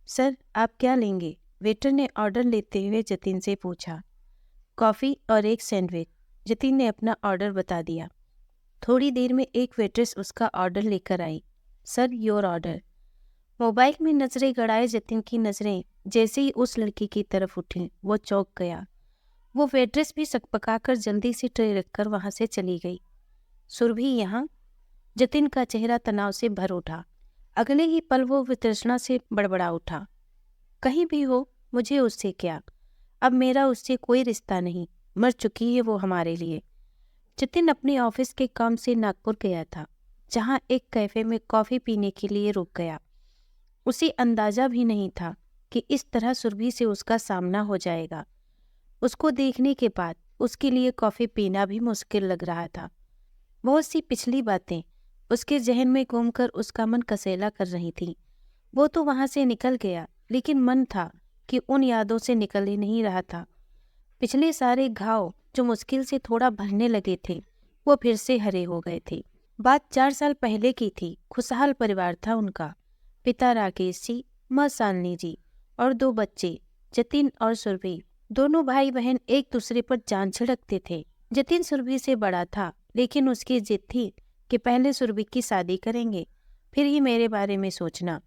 Sir, आप क्या लेंगे? वेटर ने ऑर्डर लेते हुए जतिन से पूछा। कॉफ़ी और एक सैंडविच। जतिन ने अपना ऑर्डर बता दिया। थोड़ी देर में एक वेट्रेस उसका ऑर्डर लेकर आई। Sir, your order. मोबाइल में नजरें गड़ाए जतिन की नजरें जैसे ही उस लड़की की तरफ उठी, वो चौंक गया। वो वेट्रेस भी सकपकाकर जल्दी से ट्रे रखकर वहां से चली गई। सुरभि यहाँ? जतिन का चेहरा तनाव से भर उठा। अगले ही पल वो वितृष्णा से बड़बड़ा उठा। कहीं भी हो, मुझे उससे क्या? अब मेरा उससे कोई रिश्ता नहीं। मर चुकी है वो हमारे लिए। जतिन अपने ऑफिस के काम से नागपुर गया था, जहां एक कैफे में कॉफी पीने के लिए रुक गया। उसे अंदाजा भी नहीं था कि इस तरह सुरभि से उसका सामना हो जाएगा। उसको देखने के बाद उसके लिए कॉफी पीना भी मुश्किल लग रहा था। बहुत सी पिछली बातें उसके जहन में घूमकर उसका मन कसेला कर रही थीं। वो तो वहां से निकल गया, लेकिन मन था कि उन यादों से निकल ही नहीं रहा था। पिछले सारे घाव जो मुश्किल से थोड़ा भरने लगे थे, वो फिर से हरे हो गए थे। बात 4 साल पहले की थी। खुशहाल परिवार था उनका। पिता राकेश जी, माँ शालिनी जी और 2 बच्चे, जतिन और सुरभि। दोनों भाई बहन एक दूसरे पर जान छिड़कते थे। जतिन सुरभि से बड़ा था, लेकिन उसकी जिद थी कि पहले सुरभि की शादी करेंगे, फिर ही मेरे बारे में सोचना।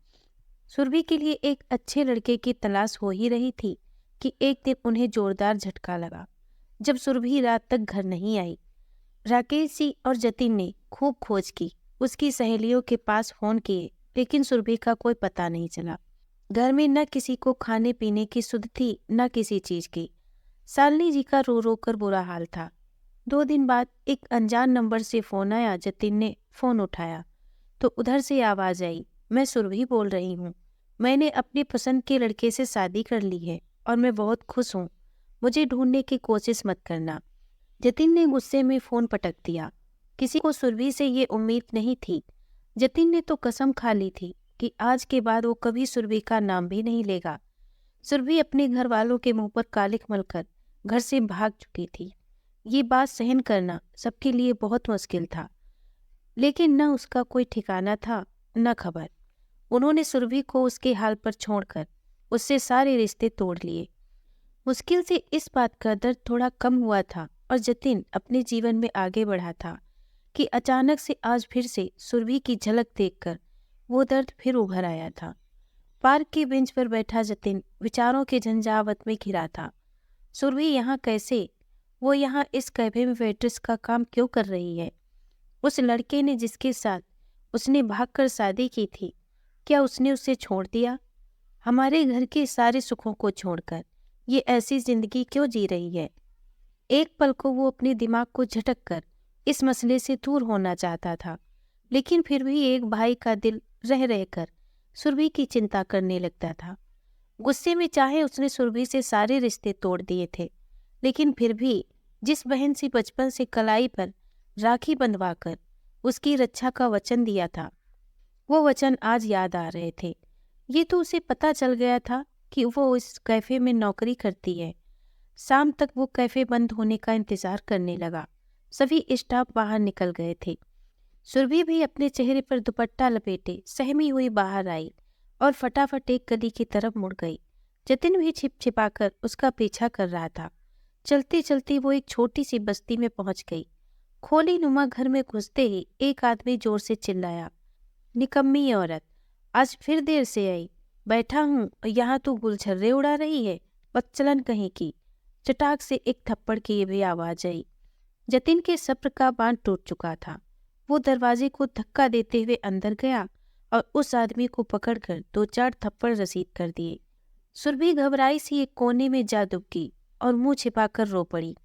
सुरभि के लिए एक अच्छे लड़के की तलाश हो ही रही थी कि एक दिन उन्हें जोरदार झटका लगा, जब सुरभि रात तक घर नहीं आई। राकेश जी और जतिन ने खूब खोज की, उसकी सहेलियों के पास फोन किए, लेकिन सुरभि का कोई पता नहीं चला। घर में न किसी को खाने पीने की सुध थी, न किसी चीज की। शालिनी जी का रो रो कर बुरा हाल था। 2 दिन बाद एक अनजान नंबर से फोन आया। जतिन ने फोन उठाया तो उधर से आवाज आई, मैं सुरभि बोल रही हूँ। मैंने अपनी पसंद के लड़के से शादी कर ली है और मैं बहुत खुश हूँ। मुझे ढूंढने की कोशिश मत करना। जतिन ने गुस्से में फोन पटक दिया। किसी को सुरभि से ये उम्मीद नहीं थी। जतिन ने तो कसम खा ली थी कि आज के बाद वो कभी सुरभि का नाम भी नहीं लेगा। सुरभि अपने घर वालों के मुंह पर कालिख मलकर घर से भाग चुकी थी। ये बात सहन करना सबके लिए बहुत मुश्किल था, लेकिन न उसका कोई ठिकाना था, न खबर। उन्होंने सुरभि को उसके हाल पर छोड़कर उससे सारे रिश्ते तोड़ लिए। मुश्किल से इस बात का दर्द थोड़ा कम हुआ था और जतिन अपने जीवन में आगे बढ़ा था कि अचानक से आज फिर से सुरभि की झलक देखकर वो दर्द फिर उभर आया था। पार्क की बेंच पर बैठा जतिन विचारों के झंझावत में घिरा था। सुरभि यहाँ कैसे? वो यहाँ इस कैफे में वेट्रेस का काम क्यों कर रही है? उस लड़के ने जिसके साथ उसने भागकर शादी की थी, क्या उसने उसे छोड़ दिया? हमारे घर के सारे सुखों को छोड़कर ये ऐसी जिंदगी क्यों जी रही है? एक पल को वो अपने दिमाग को झटक कर इस मसले से दूर होना चाहता था, लेकिन फिर भी एक भाई का दिल रह रहकर सुरभि की चिंता करने लगता था। गुस्से में चाहे उसने सुरभि से सारे रिश्ते तोड़ दिए थे, लेकिन फिर भी जिस बहन से बचपन से कलाई पर राखी बंधवाकर उसकी रक्षा का वचन दिया था, वो वचन आज याद आ रहे थे। ये तो उसे पता चल गया था कि वो इस कैफे में नौकरी करती है। शाम तक वो कैफे बंद होने का इंतजार करने लगा। सभी स्टाफ बाहर निकल गए थे। सुरभि भी अपने चेहरे पर दुपट्टा लपेटे सहमी हुई बाहर आई और फटाफट एक गली की तरफ मुड़ गई। जतिन भी छिप छिपाकर उसका पीछा कर रहा था। चलते चलते वो एक छोटी सी बस्ती में पहुंच गई। खोली नुमा घर में घुसते ही एक आदमी जोर से चिल्लाया, निकम्मी औरत, आज फिर देर से आई। बैठा हूँ और यहाँ तू गुलछर्रे उड़ा रही है, बदचलन कहीं की। चटाक से एक थप्पड़ की भी आवाज आई। जतिन के सब्र का बांध टूट चुका था। वो दरवाजे को धक्का देते हुए अंदर गया और उस आदमी को पकड़कर 2-4 थप्पड़ रसीद कर दिए। सुरभि घबराई सी एक कोने में जा दुबकी और मुंह छिपाकर रो पड़ी।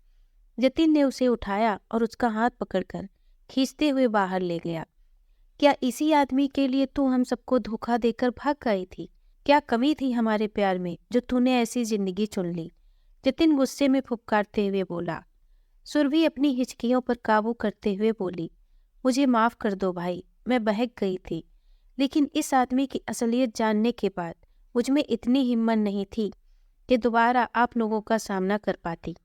जतिन ने उसे उठाया और उसका हाथ पकड़कर खींचते हुए बाहर ले गया। क्या इसी आदमी के लिए तू हम सबको धोखा देकर भाग गई थी? क्या कमी थी हमारे प्यार में जो तूने ऐसी जिंदगी चुन ली? जतिन गुस्से में फुफकारते हुए बोला। सुरभि अपनी हिचकियों पर काबू करते हुए बोली, मुझे माफ कर दो भाई, मैं बहक गई थी। लेकिन इस आदमी की असलियत जानने के बाद मुझमें इतनी हिम्मत नहीं थी कि दोबारा आप लोगों का सामना कर पाती।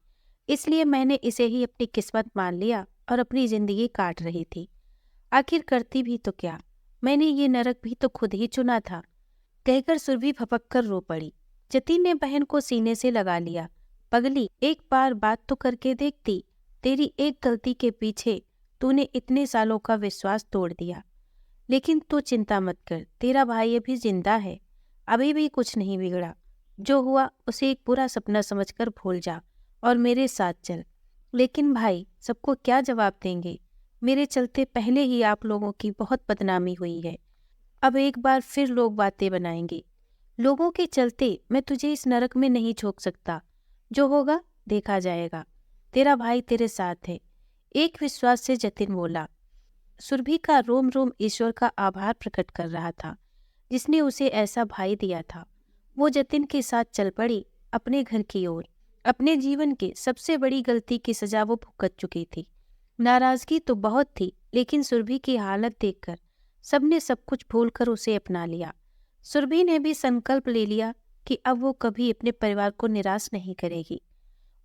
इसलिए मैंने इसे ही अपनी किस्मत मान लिया और अपनी जिंदगी काट रही थी। आखिर करती भी तो क्या, मैंने ये नरक भी तो खुद ही चुना था। कहकर सुरभि फपक कर रो पड़ी। जतिन ने बहन को सीने से लगा लिया। पगली, एक बार बात तो करके देखती। तेरी एक गलती के पीछे तूने इतने सालों का विश्वास तोड़ दिया। लेकिन तू चिंता मत कर, तेरा भाई अभी जिंदा है, अभी भी कुछ नहीं बिगड़ा। जो हुआ उसे एक बुरा सपना समझकर भूल जा और मेरे साथ चल। लेकिन भाई, सबको क्या जवाब देंगे? मेरे चलते पहले ही आप लोगों की बहुत बदनामी हुई है, अब एक बार फिर लोग बातें बनाएंगे। लोगों के चलते मैं तुझे इस नरक में नहीं झोंक सकता। जो होगा देखा जाएगा। तेरा भाई तेरे साथ है। एक विश्वास से जतिन बोला। सुरभि का रोम रोम ईश्वर का आभार प्रकट कर रहा था, जिसने उसे ऐसा भाई दिया था। वो जतिन के साथ चल पड़ी अपने घर की ओर। अपने जीवन की सबसे बड़ी गलती की सजा वो भुगत चुकी थी। नाराजगी तो बहुत थी, लेकिन सुरभि की हालत देखकर सबने सब कुछ भूलकर उसे अपना लिया। सुरभि ने भी संकल्प ले लिया कि अब वो कभी अपने परिवार को निराश नहीं करेगी।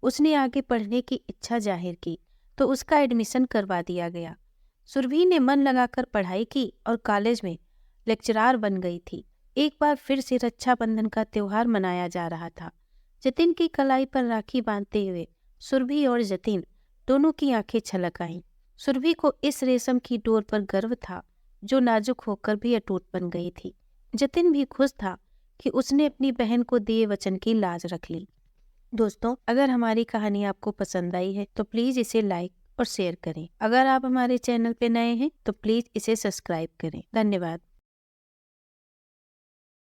उसने आगे पढ़ने की इच्छा जाहिर की तो उसका एडमिशन करवा दिया गया। सुरभि ने मन लगाकर पढ़ाई की और कॉलेज में लेक्चरार बन गई थी। एक बार फिर से रक्षाबंधन का त्योहार मनाया जा रहा था। जतिन की कलाई पर राखी बांधते हुए सुरभि और जतिन दोनों की आंखें छलक आईं। सुरभि को इस रेशम की डोर पर गर्व था, जो नाजुक होकर भी अटूट बन गई थी। जतिन भी खुश था कि उसने अपनी बहन को दिए वचन की लाज रख ली। दोस्तों, अगर हमारी कहानी आपको पसंद आई है तो प्लीज़ इसे लाइक और शेयर करें। अगर आप हमारे चैनल पे नए हैं तो प्लीज़ इसे सब्सक्राइब करें। धन्यवाद।